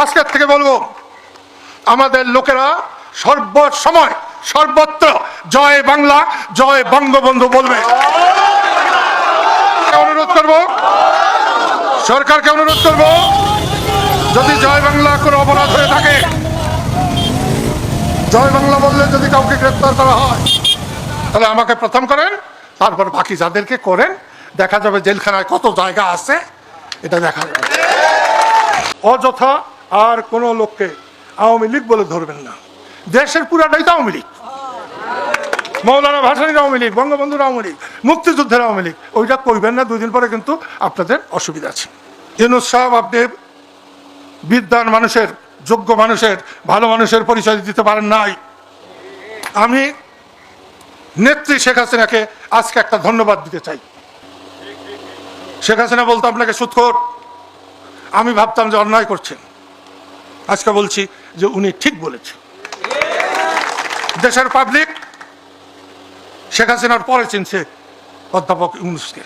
আজকের থেকে বলবো, আমাদের লোকেরা সর্বসময় সর্বত্র জয় বাংলা, জয় বঙ্গবন্ধু বলবে। অনুরোধ করব, সরকারকে অনুরোধ করব, যদি জয় বাংলা কোনো অপরাধ হয়ে থাকে, জয় বাংলা বললে যদি কাউকে গ্রেপ্তার করা হয়, তাহলে আমাকে প্রথম করেন, তারপর বাকি যাদেরকে করেন। দেখা যাবে জেলখানায় কত জায়গা আছে, এটা দেখা যাবে। অযথা আর কোন লোককে আওয়ামী লীগ বলে ধরবেন না। দেশের পুরাটাই তো আওয়ামী লীগ। মৌলানা ভাসানীর আওয়ামী লীগ, বঙ্গবন্ধুর আওয়ামী লীগ, মুক্তিযুদ্ধের আওয়ামী লীগ। ওইটা কইবেন না, 2 দিন পরে কিন্তু আপনাদের অসুবিধা আছে। ইউনূস সাহেব, আপনি বিদ্বান মানুষের, যোগ্য মানুষের, ভালো মানুষের পরিচয় দিতে পারেন নাই। আমি নেত্রী শেখ হাসিনাকে আজকে একটা ধন্যবাদ দিতে চাই। শেখ হাসিনা বলতো আপনাকে সুৎখোর, আমি ভাবতাম যে অন্যায় করছেন। আজকে বলছি যে উনি ঠিক বলেছেন। দেশের পাবলিক শেখ হাসিনার পরে চিনছে অধ্যাপক ইউনূসকে।